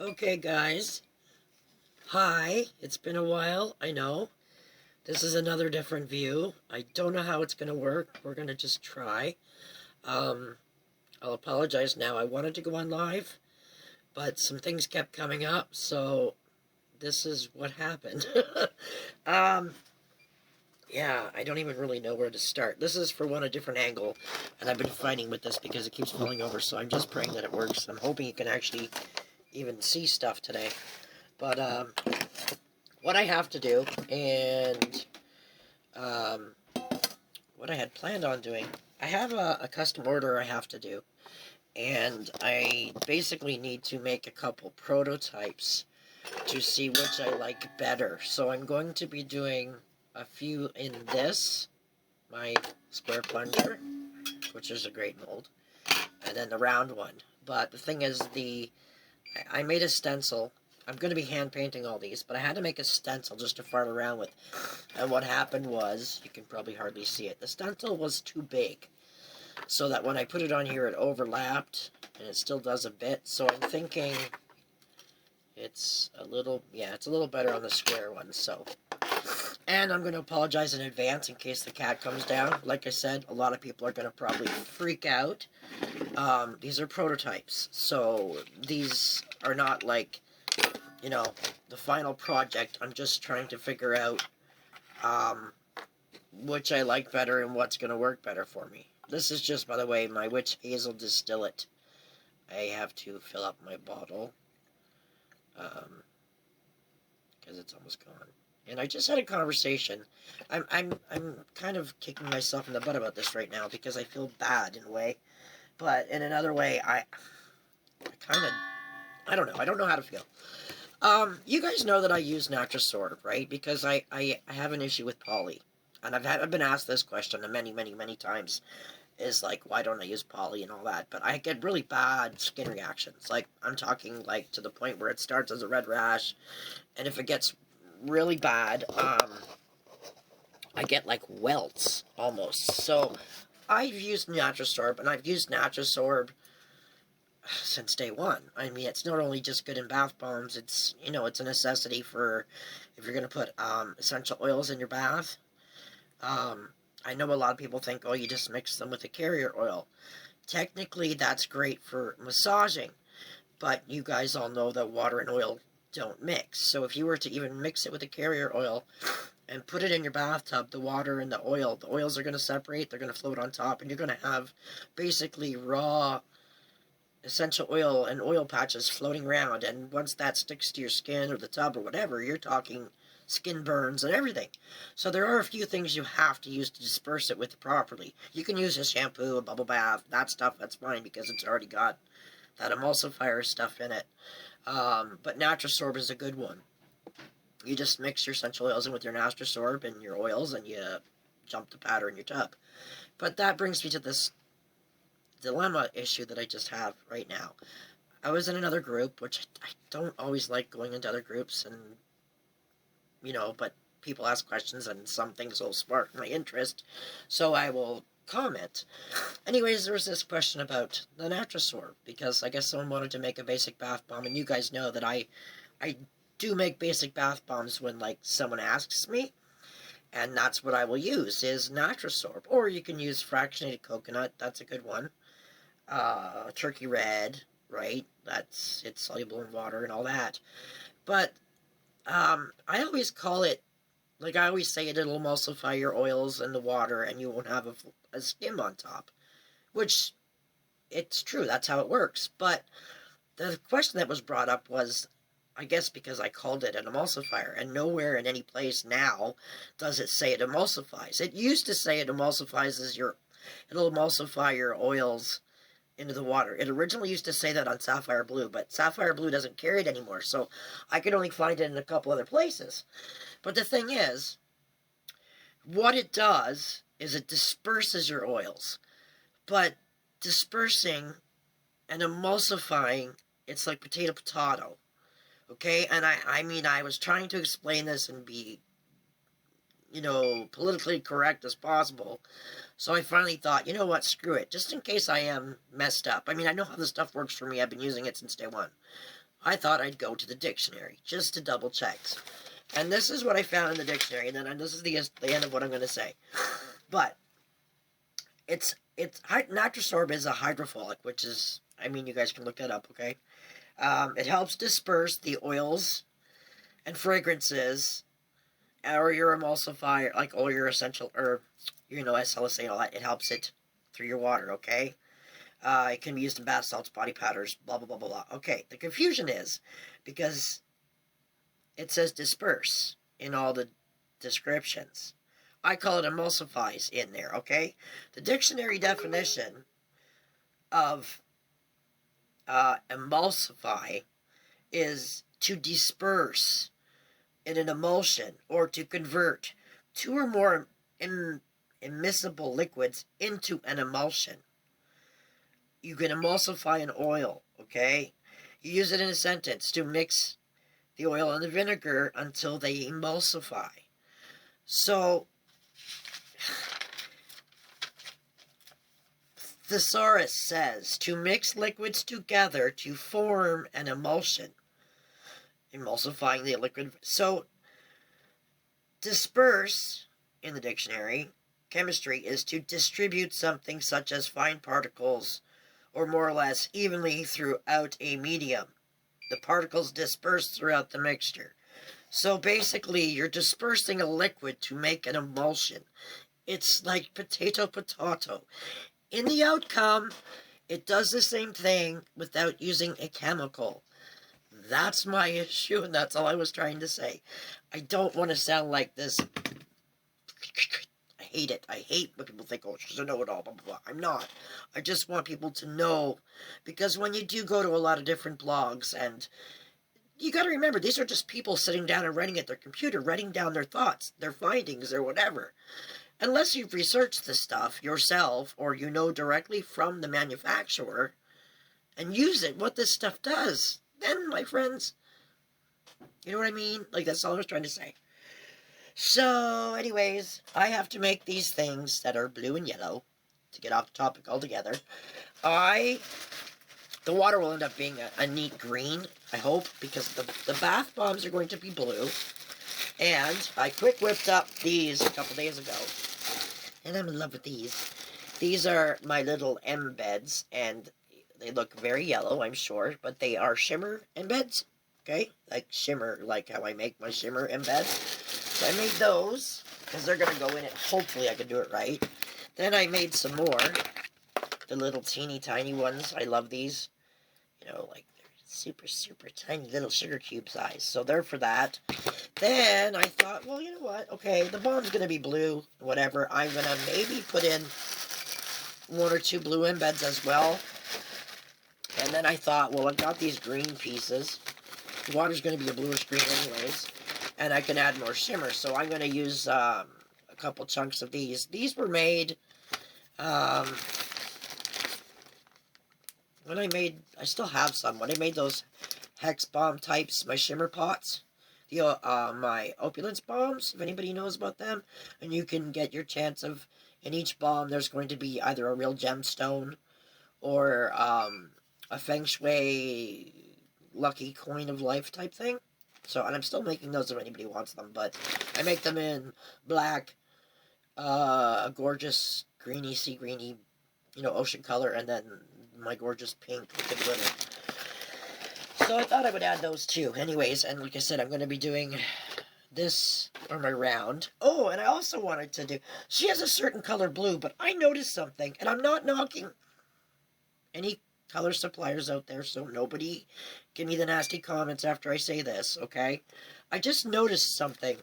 Okay, guys. Hi. It's been a while, I know. This is another different view. I don't know how it's going to work. We're going to just try. Um, I'll apologize now. I wanted to go on live, but some things kept coming up, so this is what happened. um, yeah, I don't even really know where to start. This is for a different angle, and I've been fighting with this because it keeps falling over, so I'm just praying that it works. I'm hoping you can actually even see stuff today. But, what I have to do, and um, what I had planned on doing, I have a custom order I have to do, and I basically need to make a couple prototypes to see which I like better. So I'm going to be doing a few in this, my square plunger, which is a great mold, and then the round one. But the thing is, I made a stencil. I'm going to be hand painting all these, but I had to make a stencil just to fart around with. And what happened was, you can probably hardly see it, the stencil was too big. So that when I put it on here, it overlapped, and it still does a bit. So I'm thinking it's a little better on the square one, so. And I'm going to apologize in advance in case the cat comes down. Like I said, a lot of people are going to probably freak out. These are prototypes, so these are not like, the final project. I'm just trying to figure out which I like better and what's going to work better for me. This is just, by the way, my witch hazel distillate. I have to fill up my bottle because it's almost gone. And I just had a conversation. I'm kind of kicking myself in the butt about this right now because I feel bad in a way, but in another way, I don't know. I don't know how to feel. You guys know that I use Natrasorb, right? Because I have an issue with poly. And I've been asked this question many times. Is like, why don't I use poly and all that? But I get really bad skin reactions. Like, I'm talking like to the point where it starts as a red rash. And if it gets really bad, I get like welts almost. So I've used Natrasorb, and I've used Natrasorb since day one. I mean, it's not only just good in bath bombs, it's, it's a necessity for if you're going to put essential oils in your bath. I know a lot of people think, oh, you just mix them with a carrier oil. Technically, that's great for massaging, but you guys all know that water and oil don't mix. So if you were to even mix it with a carrier oil and put it in your bathtub, the water and the oils are going to separate, they're going to float on top, and you're going to have basically raw essential oil and oil patches floating around, and once that sticks to your skin or the tub or whatever, you're talking skin burns and everything. So there are a few things you have to use to disperse it with properly. You can use a shampoo, a bubble bath, that stuff, that's fine because it's already got that emulsifier stuff in it. But Natrasorb is a good one. You just mix your essential oils in with your Natrasorb and your oils, and you dump the powder in your tub. But that brings me to this dilemma issue that I just have right now. I was in another group, which I don't always like going into other groups, and but people ask questions and some things will spark my interest, so I will comment. Anyways, there was this question about the Natrasorb, because I guess someone wanted to make a basic bath bomb, and you guys know that I do make basic bath bombs when, like, someone asks me, and that's what I will use, is Natrasorb. Or you can use fractionated coconut, that's a good one. Turkey red, right? It's soluble in water and all that. But I always call it, like I always say, it'll emulsify your oils in the water and you won't have a skim on top. Which, it's true, that's how it works. But the question that was brought up was, I guess because I called it an emulsifier, and nowhere in any place now does it say it emulsifies. It used to say it emulsifies it'll emulsify your oils into the water. It originally used to say that on Sapphire Blue, but Sapphire Blue doesn't carry it anymore, so I could only find it in a couple other places. But the thing is, what it does is it disperses your oils. But dispersing and emulsifying, it's like potato. Okay? And I was trying to explain this and be, politically correct as possible. So I finally thought, you know what, screw it. Just in case I am messed up. I mean, I know how this stuff works for me. I've been using it since day one. I thought I'd go to the dictionary just to double check. And this is what I found in the dictionary, and then this is the end of what I'm going to say. But Natrasorb is a hydrophilic, which is, I mean, you guys can look that up, okay? It helps disperse the oils and fragrances, or your emulsifier, like all your essential, or, SLSA and all that. It helps it through your water, okay? It can be used in bath salts, body powders, blah, blah, blah, blah, blah. Okay, the confusion is, because it says disperse in all the descriptions. I call it emulsifies in there, okay? The dictionary definition of emulsify is to disperse in an emulsion or to convert two or more immiscible liquids into an emulsion. You can emulsify an oil, okay? You use it in a sentence to mix the oil and the vinegar until they emulsify. So, thesaurus says to mix liquids together to form an emulsion. Emulsifying the liquid. So, disperse, in the dictionary, chemistry, is to distribute something such as fine particles or more or less evenly throughout a medium. The particles disperse throughout the mixture. So basically, you're dispersing a liquid to make an emulsion. It's like potato. In the outcome, it does the same thing without using a chemical. That's my issue, and that's all I was trying to say. I don't want to sound like this. I hate it. I hate when people think, oh, she's a know-it-all, blah, blah, blah. I'm not. I just want people to know, because when you do go to a lot of different blogs, and you got to remember, these are just people sitting down and writing at their computer, writing down their thoughts, their findings, or whatever. Unless you've researched the stuff yourself, or you know directly from the manufacturer, and use it, what this stuff does, then, my friends, you know what I mean? Like, that's all I was trying to say. So, anyways, I have to make these things that are blue and yellow to get off the topic altogether. The water will end up being a neat green, I hope, because the bath bombs are going to be blue. And I quick whipped up these a couple days ago. And I'm in love with these. These are my little embeds, and they look very yellow, I'm sure, but they are shimmer embeds. Okay? Like shimmer, like how I make my shimmer embeds. So I made those, because they're going to go in it. Hopefully I can do it right. Then I made some more. The little teeny tiny ones. I love these. Like they're super, super tiny little sugar cube size. So they're for that. Then I thought, well, you know what? Okay, the bomb's going to be blue, whatever. I'm going to maybe put in one or two blue embeds as well. And then I thought, well, I've got these green pieces. The water's going to be a bluish green anyways. And I can add more shimmer. So I'm going to use a couple chunks of these. These were made when I still have some. When I made those hex bomb types, my shimmer pots, my opulence bombs, if anybody knows about them, and you can get your chance of, in each bomb, there's going to be either a real gemstone or a feng shui lucky coin of life type thing. So, and I'm still making those if anybody wants them, but I make them in black, a gorgeous greeny, sea greeny, ocean color, and then my gorgeous pink with the glitter. So I thought I would add those too. Anyways, and like I said, I'm going to be doing this for my round. Oh, and I also wanted to do, she has a certain color blue, but I noticed something, and I'm not knocking any color suppliers out there, so nobody give me the nasty comments after I say this, okay? I just noticed something.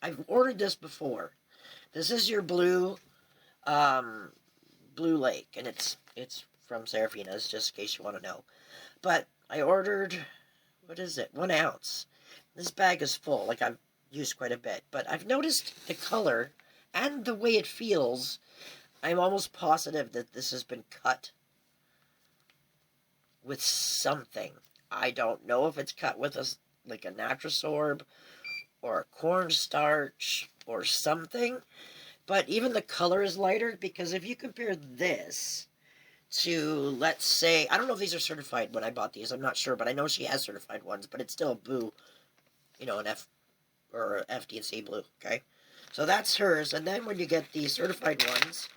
I've ordered this before. This is your blue lake, and it's from Serafina's, just in case you want to know. But I ordered, what is it, 1 ounce. This bag is full, like I've used quite a bit, but I've noticed the color and the way it feels. I'm almost positive that this has been cut with something. I don't know if it's cut with like a Natrasorb or a cornstarch or something, but even the color is lighter, because if you compare this to, let's say, I don't know if these are certified when I bought these, I'm not sure, but I know she has certified ones, but it's still a blue, you know, an F, or FD&C blue, okay? So that's hers, and then when you get the certified ones,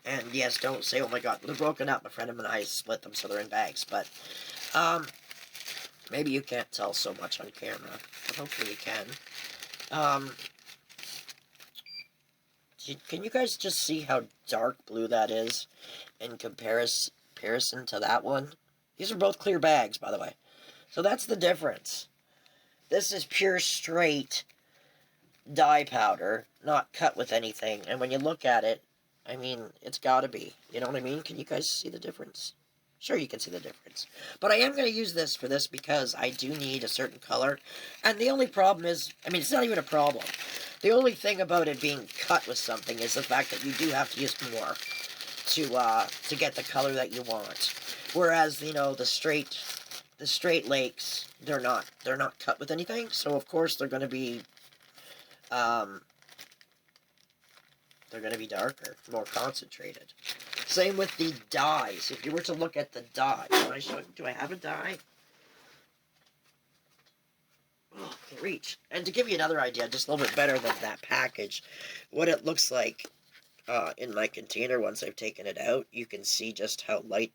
and yes, don't say, oh my god, they're broken up, my friend and I split them so they're in bags, but, maybe you can't tell so much on camera, but hopefully you can. Can you guys just see how dark blue that is in comparison to that one? These are both clear bags, by the way. So that's the difference. This is pure straight dye powder, not cut with anything. And when you look at it, I mean, it's gotta be. You know what I mean? Can you guys see the difference? Sure, you can see the difference. But I am going to use this for this because I do need a certain color. And the only problem is, I mean, it's not even a problem. The only thing about it being cut with something is the fact that you do have to use more to get the color that you want. Whereas, you know, the straight lakes, they're not cut with anything. So of course they're going to be darker, more concentrated. Same with the dyes. If you were to look at the dye, do I have a dye? Oh, I can't reach. And to give you another idea, just a little bit better than that package, what it looks like in my container once I've taken it out, you can see just how light,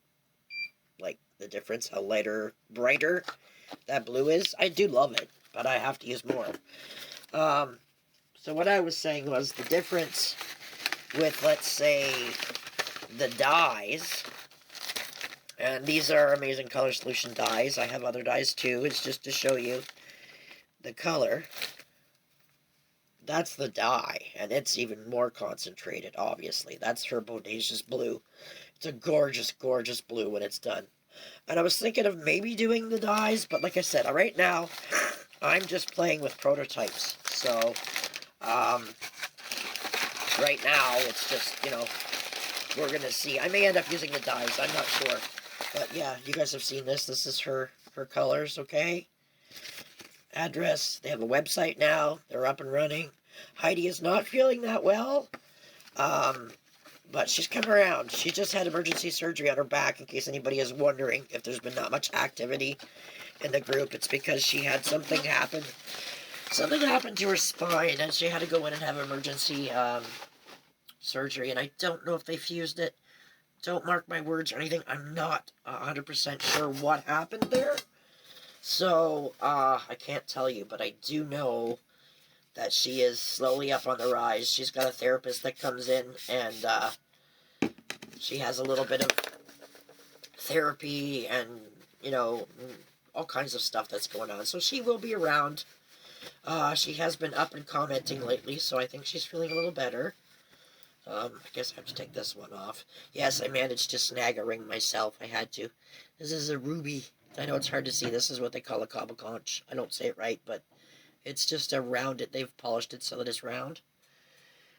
like the difference, how lighter, brighter that blue is. I do love it, but I have to use more. So what I was saying was the difference with, let's say, the dyes, and these are Amazing Color Solution dyes. I have other dyes too. It's just to show you the color. That's the dye, and it's even more concentrated, obviously. That's her Bodacious Blue. It's a gorgeous, gorgeous blue when it's done. And I was thinking of maybe doing the dyes, but like I said, right now, I'm just playing with prototypes. So, right now, it's just, you know, we're going to see. I may end up using the dyes, I'm not sure. But yeah, you guys have seen this. This is her colors, okay? Address. They have a website now. They're up and running. Heidi is not feeling that well. But she's come around. She just had emergency surgery on her back, in case anybody is wondering if there's been not much activity in the group. It's because she had something happen. Something happened to her spine, and she had to go in and have emergency surgery. And I don't know if they fused it. Don't mark my words or anything. I'm not 100% sure what happened there. So, I can't tell you, but I do know that she is slowly up on the rise. She's got a therapist that comes in, and she has a little bit of therapy and, you know, all kinds of stuff that's going on. So she will be around. She has been up and commenting lately, so I think she's feeling a little better. I guess I have to take this one off. Yes, I managed to snag a ring myself. I had to. This is a ruby. I know it's hard to see. This is what they call a cobble conch. I don't say it right, but it's just a rounded. They've polished it so that it's round.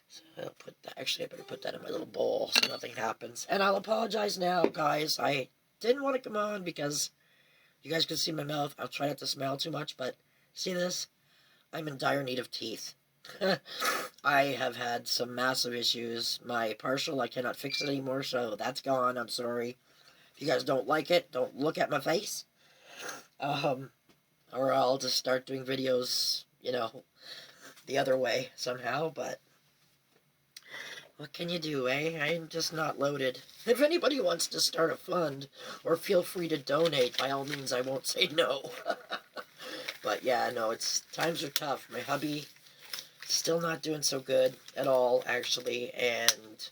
So I'll put that. Actually, I better put that in my little bowl so nothing happens. And I'll apologize now, guys. I didn't want to come on because you guys can see my mouth. I'll try not to smile too much, but see this? I'm in dire need of teeth. I have had some massive issues. My partial, I cannot fix it anymore, so that's gone. I'm sorry. If you guys don't like it, don't look at my face. Or I'll just start doing videos, you know, the other way somehow, but what can you do, eh? I'm just not loaded. If anybody wants to start a fund, or feel free to donate, by all means, I won't say no. But yeah, no, times are tough. My hubby still not doing so good at all, actually, and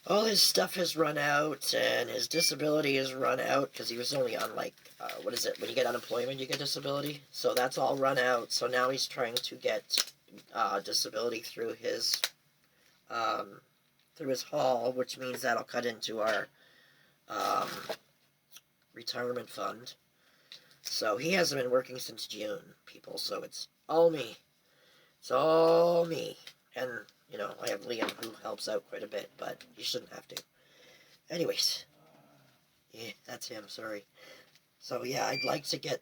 all his stuff has run out, and his disability has run out, because he was only on, like, what is it, when you get unemployment, you get disability? So that's all run out, so now he's trying to get disability through his haul, which means that'll cut into our retirement fund. So he hasn't been working since June, people, so it's all me. It's all me. And, you know, I have Liam who helps out quite a bit, but you shouldn't have to. Anyways. Yeah, that's him, sorry. So, yeah, I'd like to get,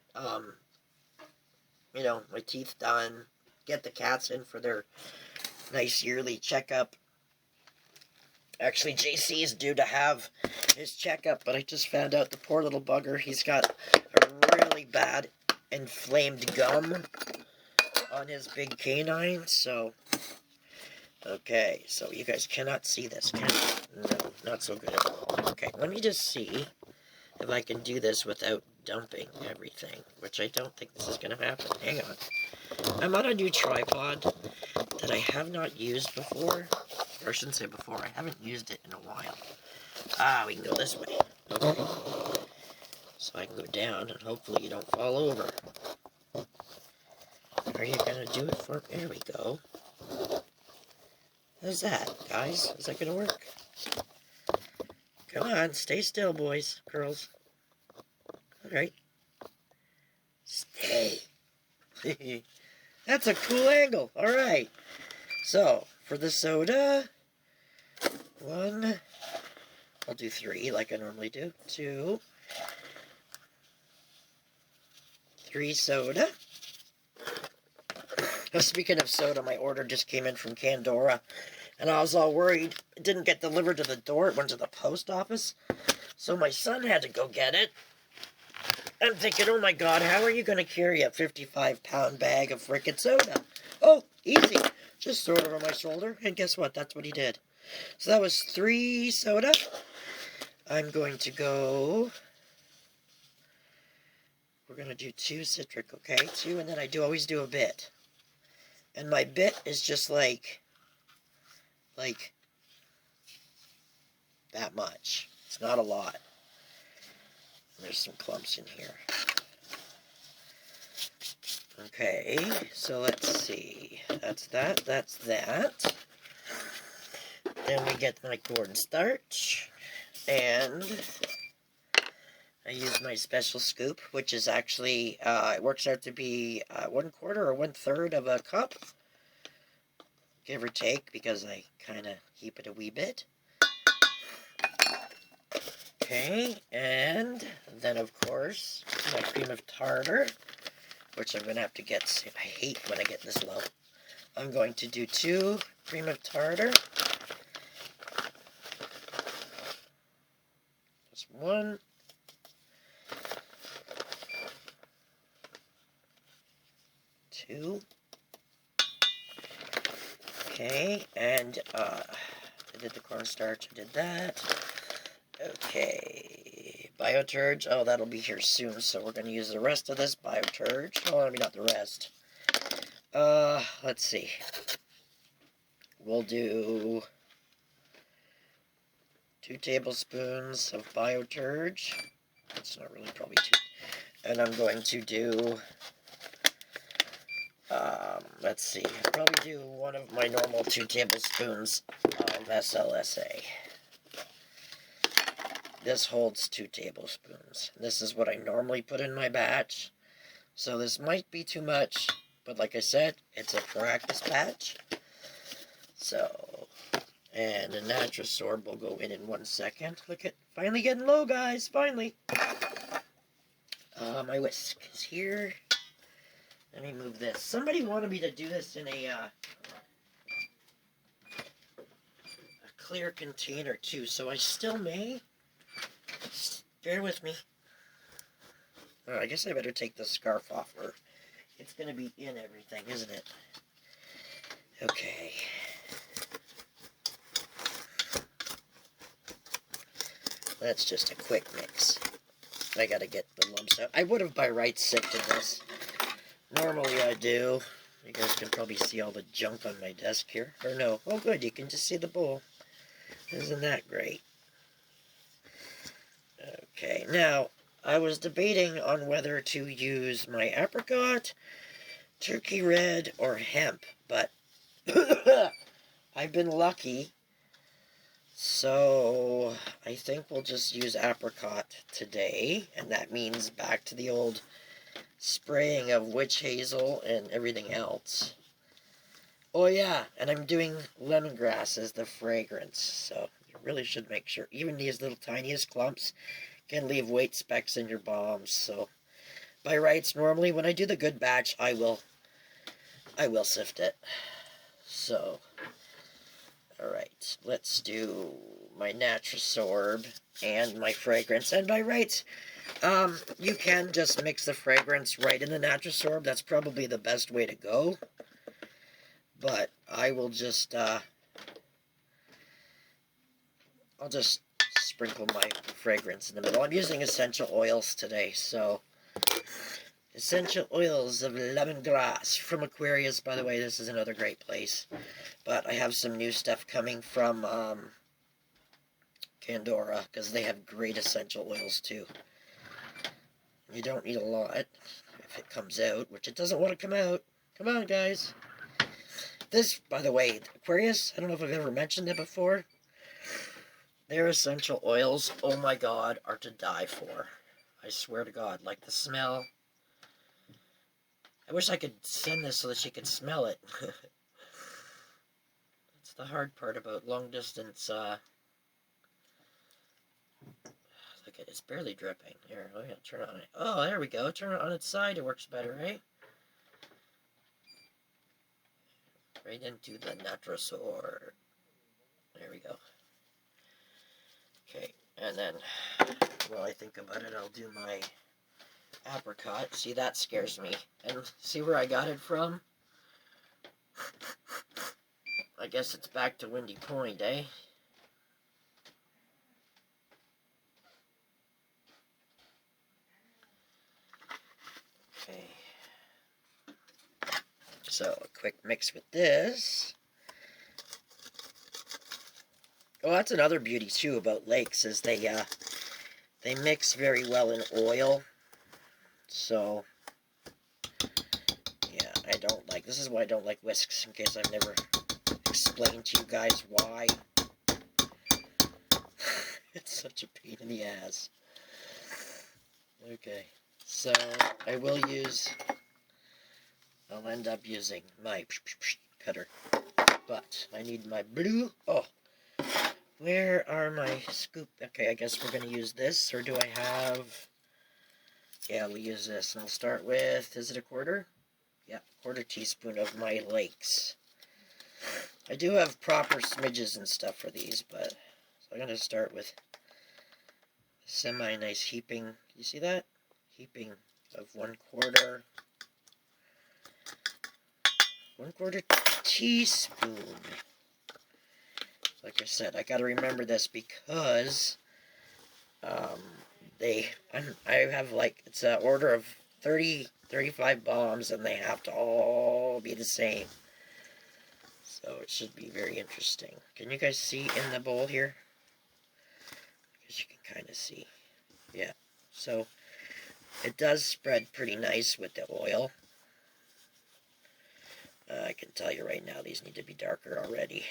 you know, my teeth done. Get the cats in for their nice yearly checkup. Actually, JC is due to have his checkup, but I just found out the poor little bugger, he's got a really bad inflamed gum on his big canine, so... Okay, so you guys cannot see this, can you? No, not so good at all. Okay, let me just see if I can do this without dumping everything, which I don't think this is going to happen. Hang on. I'm on a new tripod that I have not used before. Or I shouldn't say before, I haven't used it in a while. Ah, we can go this way. Okay. So I can go down, and hopefully you don't fall over. Are you going to do it for me? There we go. How's that, guys? Is that going to work? Come on, stay still, boys, girls. Alright. Stay. That's a cool angle. Alright. So, for the soda, 1, I'll do 3 like I normally do. 2, 3 soda. Speaking of soda, my order just came in from Candora, and I was all worried it didn't get delivered to the door. It went to the post office, so my son had to go get it. I'm thinking, oh my God, how are you going to carry a 55-pound bag of frickin' soda? Oh, easy. Just throw it over my shoulder, and guess what? That's what he did. So that was 3 soda. I'm going to go... We're going to do 2 citric, okay? 2, and then I always do a bit. And my bit is just like that much. It's not a lot. There's some clumps in here. Okay, so let's see. That's that, that's that. Then we get my cornstarch. And I use my special scoop, which is actually, it works out to be 1/4 or 1/3 of a cup. Give or take, because I kind of heap it a wee bit. Okay, and then of course, my cream of tartar, which I'm going to have to get soon. I hate when I get this low. I'm going to do 2 cream of tartar. Just 1. 2. Okay, and I did the cornstarch, I did that. Okay, bioturge, oh, that'll be here soon, so we're going to use the rest of this bioturge. Oh, I mean, not the rest. Let's see. We'll do 2 tablespoons of bioturge. That's not really, probably 2. And I'm going to do... let's see, I'll probably do 1 of my normal 2 tablespoons of SLSA. This holds 2 tablespoons. This is what I normally put in my batch. So this might be too much, but like I said, it's a practice batch. So, and the Natrasorb will go in 1 second. Look at, finally getting low, guys, finally. My whisk is here. Let me move this. Somebody wanted me to do this in a clear container too, so I still may. Just bear with me. Oh, I guess I better take the scarf off, or it's going to be in everything, isn't it? Okay. That's just a quick mix. I got to get the lumps out. I would have by rights sifted this. Normally I do. You guys can probably see all the junk on my desk here. Or no. Oh good, you can just see the bowl. Isn't that great? Okay, now, I was debating on whether to use my apricot, turkey red, or hemp, but I've been lucky, so I think we'll just use apricot today, and that means back to the old spraying of witch hazel and everything else. Oh yeah, and I'm doing lemongrass as the fragrance, so you really should make sure. Even these little tiniest clumps can leave weight specks in your bombs, so by rights, normally when I do the good batch, I will sift it. So, Alright, let's do my Natrasorb and my fragrance. And by rights, you can just mix the fragrance right in the Natrasorb. That's probably the best way to go. But I will just, I'll just sprinkle my fragrance in the middle. I'm using essential oils today, so essential oils of lemongrass from Aquarius. By the way, this is another great place. But I have some new stuff coming from Pandora, because they have great essential oils too. You don't need a lot if it comes out, which it doesn't want to come out. Come on, guys. This, by the way, Aquarius, I don't know if I've ever mentioned it before. Their essential oils, oh my god, are to die for. I swear to God, like the smell. I wish I could send this so that she could smell it. That's the hard part about long distance, look at it, it's barely dripping. Here, oh yeah, turn it on. Oh, there we go. Turn it on its side, it works better, right? Right into the Natrasorb. There we go. Okay, and then, while I think about it, I'll do my apricot. See, that scares me. And see where I got it from? I guess it's back to Windy Point, eh? Okay. So, a quick mix with this. Oh, that's another beauty, too, about lakes, is they mix very well in oil. So, yeah, I don't like, this is why I don't like whisks, in case I've never explained to you guys why. It's such a pain in the ass. Okay, so I will use, I'll end up using my cutter, but I need my blue, oh, where are my scoop, okay, I guess we're going to use this, or do I have, yeah, we'll use this, and I'll start with, is it a quarter? Yeah, quarter teaspoon of my lakes. I do have proper smidges and stuff for these, but, so I'm going to start with semi-nice heaping, you see that? Heaping of 1/4 teaspoon. Like I said, I gotta remember this because I have like, it's an order of 35 bombs, and they have to all be the same. So it should be very interesting. Can you guys see in the bowl here? I guess you can kind of see. Yeah. So it does spread pretty nice with the oil. I can tell you right now, these need to be darker already,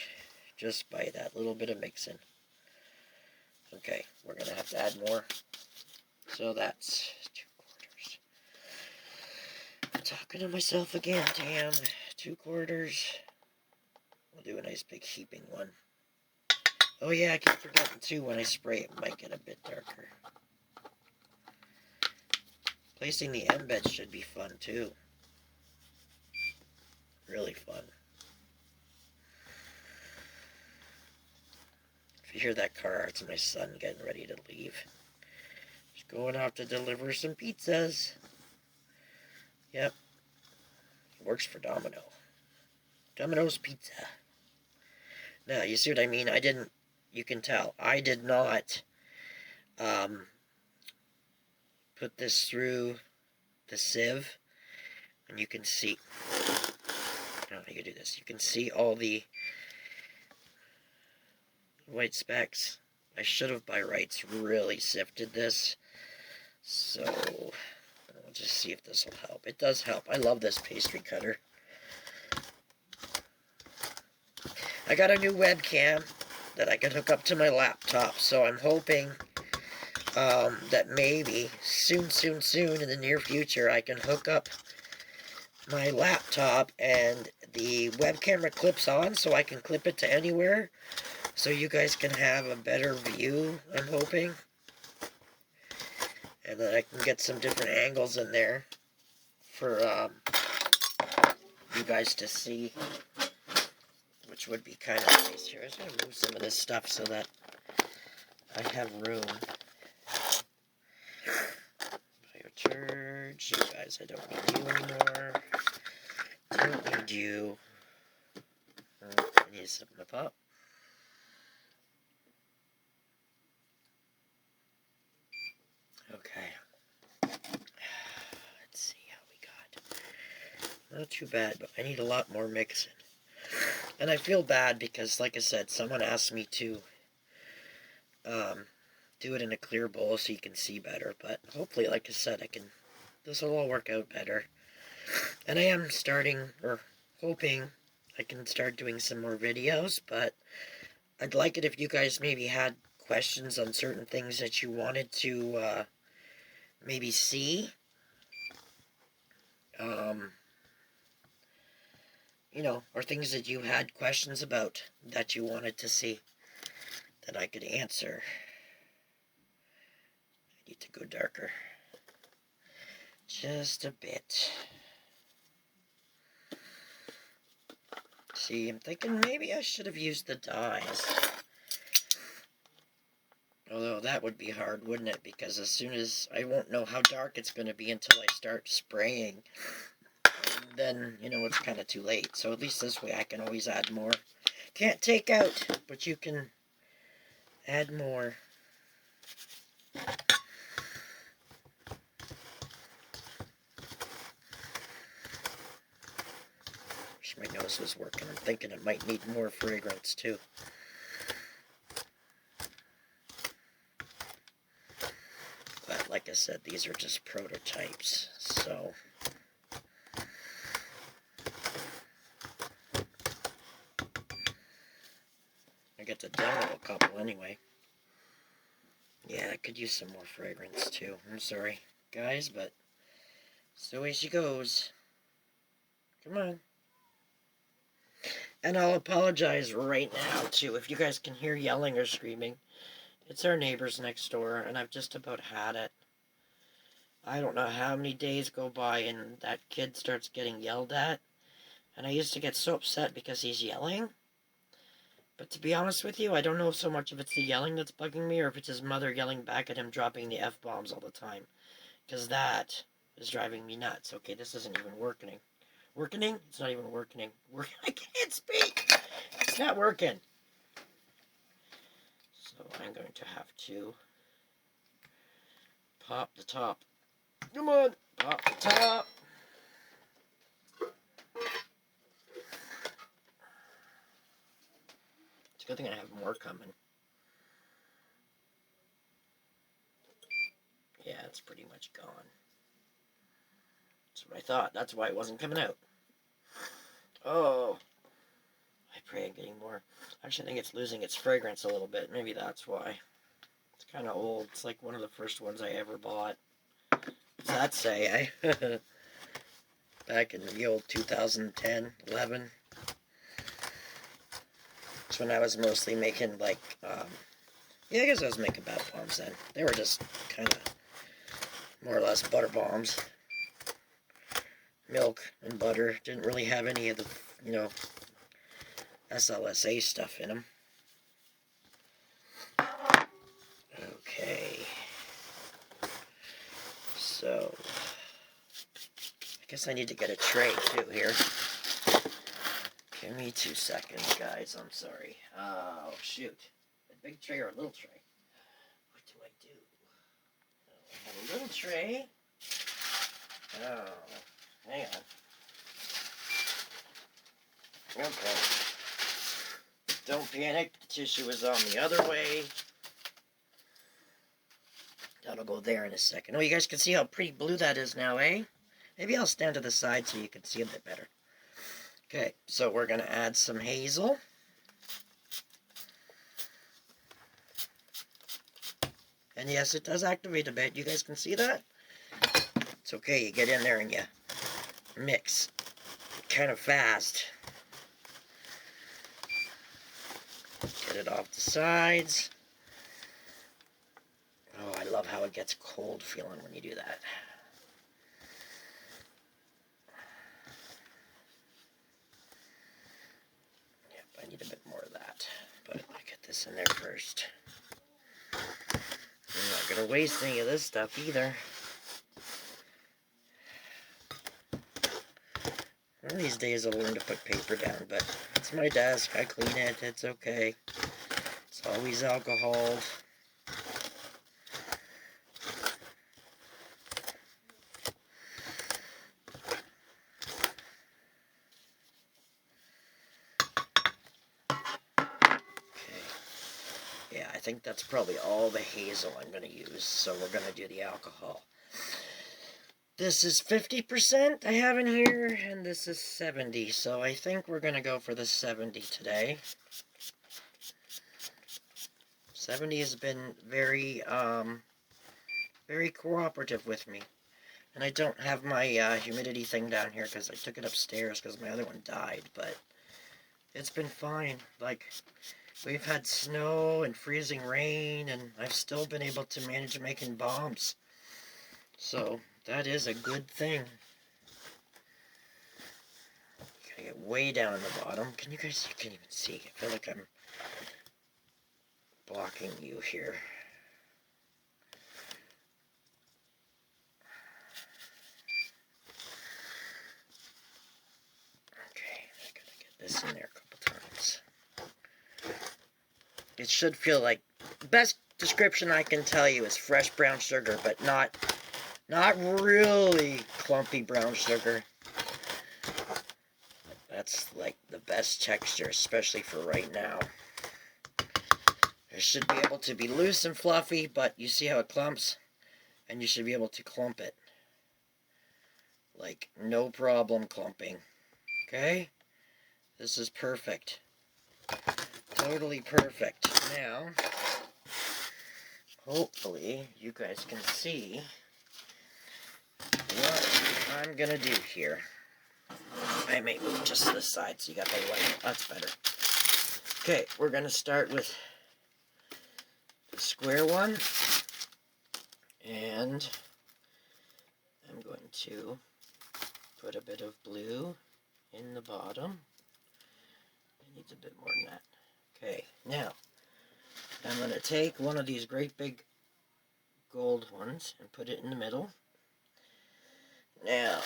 just by that little bit of mixing. Okay, we're going to have to add more. So that's 2/4. I'm talking to myself again, damn. 2/4. We'll do a nice big heaping one. Oh yeah, I keep forgetting too, when I spray it might get a bit darker. Placing the embeds should be fun too. Really fun. If you hear that car, it's my son getting ready to leave. He's going off to deliver some pizzas. Yep. He works for Domino. Domino's Pizza. Now, you see what I mean? You can tell, I did not put this through the sieve, and you can see, I don't know how you do this, you can see all the white specks. I should have by rights really sifted this, so I'll just see if this will help. It does help. I love this pastry cutter. I got a new webcam that I can hook up to my laptop, so I'm hoping that maybe soon in the near future I can hook up my laptop and the web camera clips on, so I can clip it to anywhere, so you guys can have a better view, I'm hoping. And then I can get some different angles in there for you guys to see, which would be kind of nice here. I'm just going to move some of this stuff so that I have room. Bioturge, you guys, I don't need you anymore. Don't need you. I need some of up. Okay. Let's see how we got. Not too bad, but I need a lot more mixing. And I feel bad because, like I said, someone asked me to do it in a clear bowl so you can see better. But hopefully, like I said, this will all work out better. And I am starting, or hoping, I can start doing some more videos. But I'd like it if you guys maybe had questions on certain things that you wanted to maybe see. You know, or things that you had questions about that you wanted to see that I could answer. I need to go darker. Just a bit. See, I'm thinking maybe I should have used the dyes. Although that would be hard, wouldn't it? Because as soon as I won't know how dark it's going to be until I start spraying. And then, you know, it's kind of too late. So at least this way I can always add more. Can't take out, but you can add more. Wish my nose was working. I'm thinking it might need more fragrance too. But like I said, these are just prototypes, so I get to demo a couple anyway. Yeah, I could use some more fragrance too. I'm sorry, guys, but it's the way she goes. Come on. And I'll apologize right now, too, if you guys can hear yelling or screaming. It's our neighbors next door, and I've just about had it. I don't know how many days go by and that kid starts getting yelled at. And I used to get so upset because he's yelling. But to be honest with you, I don't know so much if it's the yelling that's bugging me or if it's his mother yelling back at him, dropping the F-bombs all the time. Because that is driving me nuts. Okay, this isn't even working. Working? It's not even working. I can't speak. It's not working. So I'm going to have to pop the top. Come on, pop the top. It's a good thing I have more coming. Yeah, it's pretty much gone. That's what I thought. That's why it wasn't coming out. Oh, I pray I'm getting more. Actually, I think it's losing its fragrance a little bit. Maybe that's why. It's kind of old. It's like one of the first ones I ever bought. What's that say, eh? Back in the old 2010, 11. That's when I was mostly making, like, yeah, I guess I was making bath bombs then. They were just kind of more or less butter bombs. Milk and butter. Didn't really have any of the, you know, SLSA stuff in them. Okay. So, I guess I need to get a tray too here. Give me 2 seconds, guys. I'm sorry. Oh, shoot. A big tray or a little tray? What do I do? Oh, I have a little tray. Oh, hang on. Okay. Don't panic. The tissue is on the other way. That'll go there in a second. Oh, you guys can see how pretty blue that is now, eh? Maybe I'll stand to the side so you can see a bit better. Okay, so we're going to add some hazel. And yes, it does activate a bit. You guys can see that? It's okay, you get in there and you mix kind of fast. Get it off the sides. Oh, I love how it gets cold feeling when you do that. Yep, I need this in there first. I'm not going to waste any of this stuff either. One of these days I'll learn to put paper down, but it's my desk. I clean it. It's okay. It's always alcoholed. Yeah, I think that's probably all the hazel I'm going to use, so we're going to do the alcohol. This is 50% I have in here, and this is 70, so I think we're going to go for the 70 today. 70 has been very, very cooperative with me. And I don't have my humidity thing down here because I took it upstairs because my other one died, but it's been fine. Like, we've had snow and freezing rain, and I've still been able to manage making bombs. So, that is a good thing. Gotta get way down in the bottom. Can you guys, you can't even see. I feel like I'm blocking you here. Okay, I gotta get this in there a couple times. It should feel like, best description I can tell you is fresh brown sugar, but not really clumpy brown sugar. That's like the best texture, especially for right now. It should be able to be loose and fluffy, but you see how it clumps? And you should be able to clump it. Like, no problem clumping. Okay? This is perfect. Totally perfect. Now, hopefully, you guys can see what I'm going to do here. I may move just to the side so you got the light. That's better. Okay, we're going to start with the square one. And I'm going to put a bit of blue in the bottom. It needs a bit more than that. Okay, now I'm going to take one of these great big gold ones and put it in the middle. Now,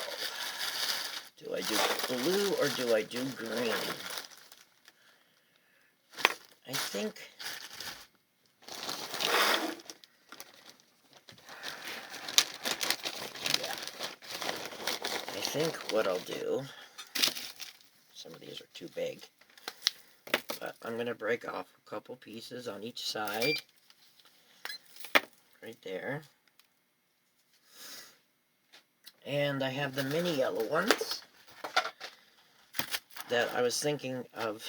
do I do blue or do I do green? I think what I'll do, some of these are too big, but I'm going to break off a couple pieces on each side, right there. And I have the mini yellow ones that I was thinking of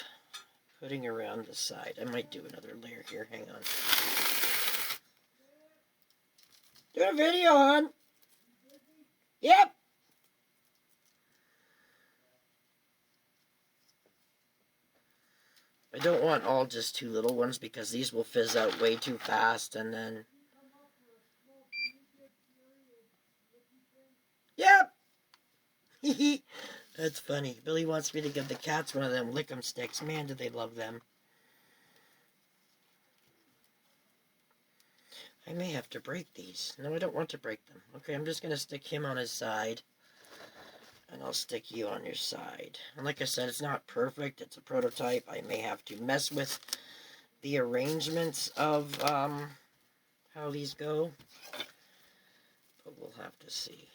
putting around the side. I might do another layer here, hang on. Doing a video, hon. Yep. I don't want all just two little ones because these will fizz out way too fast and then... Yep! That's funny. Billy wants me to give the cats one of them lick-em sticks. Man, do they love them. I may have to break these. No, I don't want to break them. Okay, I'm just going to stick him on his side. And I'll stick you on your side. And like I said, it's not perfect. It's a prototype. I may have to mess with the arrangements of how these go. But we'll have to see.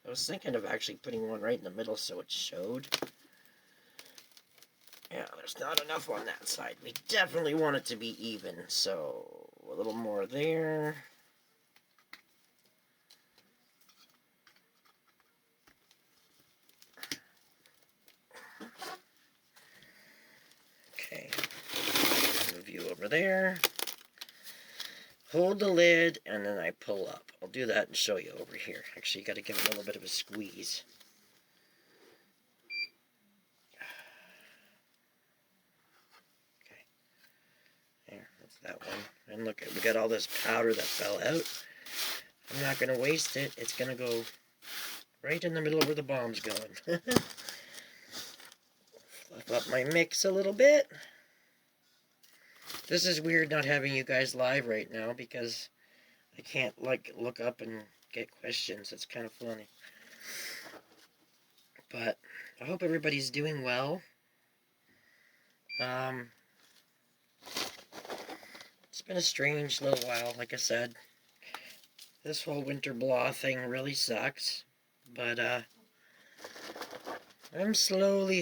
I was thinking of actually putting one right in the middle so it showed. Yeah, there's not enough on that side. We definitely want it to be even. So a little more there. Okay, move you over there. Hold the lid, and then I pull up. I'll do that and show you over here. Actually, you got to give it a little bit of a squeeze. Okay, there, that's that one. And look, we got all this powder that fell out. I'm not going to waste it. It's going to go right in the middle of where the bomb's going. Fluff up my mix a little bit. This is weird not having you guys live right now because I can't, like, look up and get questions. It's kind of funny. But I hope everybody's doing well. It's been a strange little while, like I said. This whole winter blah thing really sucks. But, I'm slowly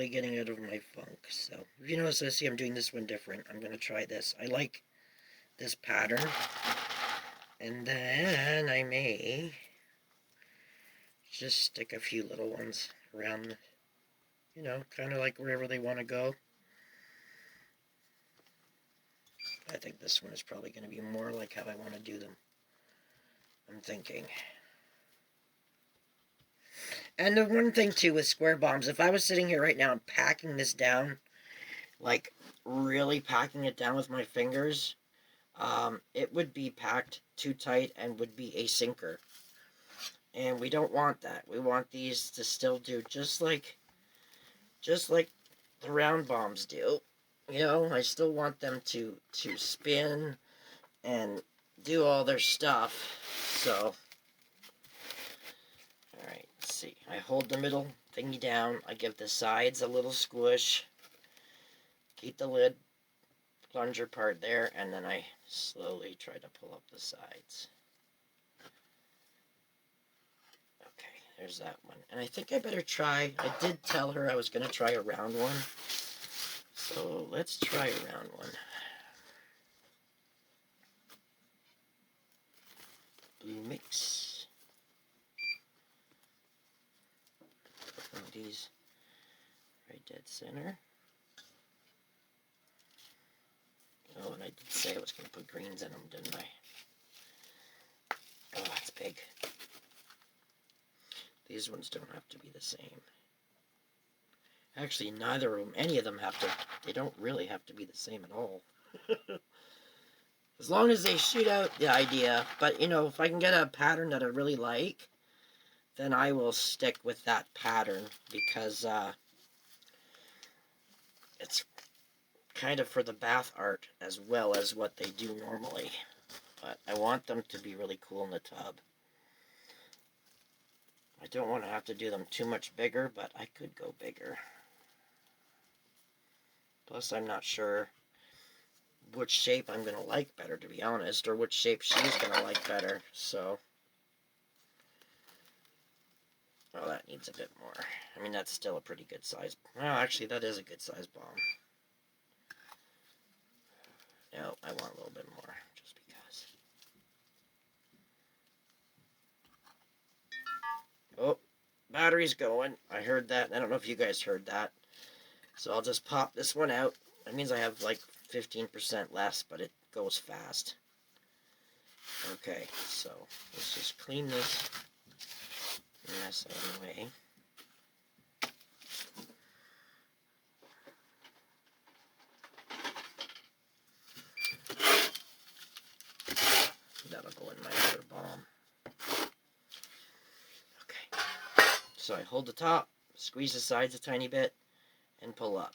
getting out of my funk. So, if you notice, I see I'm doing this one different. I'm going to try this. I like this pattern. And then I may just stick a few little ones around, you know, kind of like wherever they want to go. I think this one is probably going to be more like how I want to do them. I'm thinking. And the one thing, too, with square bombs, if I was sitting here right now and packing this down, like, really packing it down with my fingers, it would be packed too tight and would be a sinker. And we don't want that. We want these to still do just like the round bombs do. You know, I still want them to spin and do all their stuff. So, alright, let's see. I hold the middle thingy down. I give the sides a little squish. Keep the lid plunger part there, and then I slowly try to pull up the sides. Okay, there's that one. And I think I better try, I did tell her I was going to try a round one. So let's try a round one. Blue mix. Put one of these right dead center. Oh, and I did say I was going to put greens in them, didn't I? Oh, that's big. These ones don't have to be the same. Actually, neither of them, any of them have to, they don't really have to be the same at all. As long as they shoot out the idea. But, you know, if I can get a pattern that I really like, then I will stick with that pattern because it's kind of for the bath art as well as what they do normally. But I want them to be really cool in the tub. I don't want to have to do them too much bigger, but I could go bigger. Plus, I'm not sure which shape I'm going to like better, to be honest, or which shape she's going to like better, so. Oh, that needs a bit more. I mean, that's still a pretty good size. Well, actually, that is a good size bomb. No, I want a little bit more, just because. Oh, battery's going. I heard that. I don't know if you guys heard that. So I'll just pop this one out. That means I have like 15% less, but it goes fast. Okay, so let's just clean this mess out of the way. That'll go in my other bomb. Okay, so I hold the top, squeeze the sides a tiny bit, and pull up.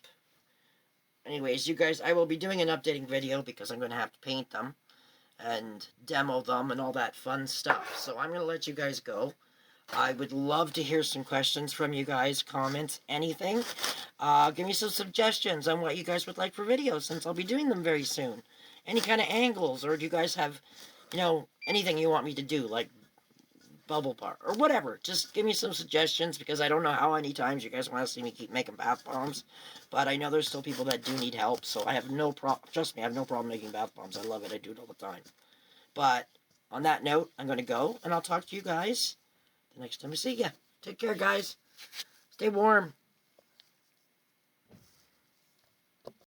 Anyways, you guys, I will be doing an updating video because I'm going to have to paint them and demo them and all that fun stuff. So I'm going to let you guys go. I would love to hear some questions from you guys, comments, anything. Give me some suggestions on what you guys would like for videos since I'll be doing them very soon. Any kind of angles, or do you guys have, you know, anything you want me to do, like bubble part or whatever. Just give me some suggestions because I don't know how many times you guys want to see me keep making bath bombs, but I know there's still people that do need help, so I have no problem. Trust me, I have no problem making bath bombs. I love it. I do it all the time. But on that note, I'm going to go, and I'll talk to you guys the next time I see ya. Take care, guys. Stay warm.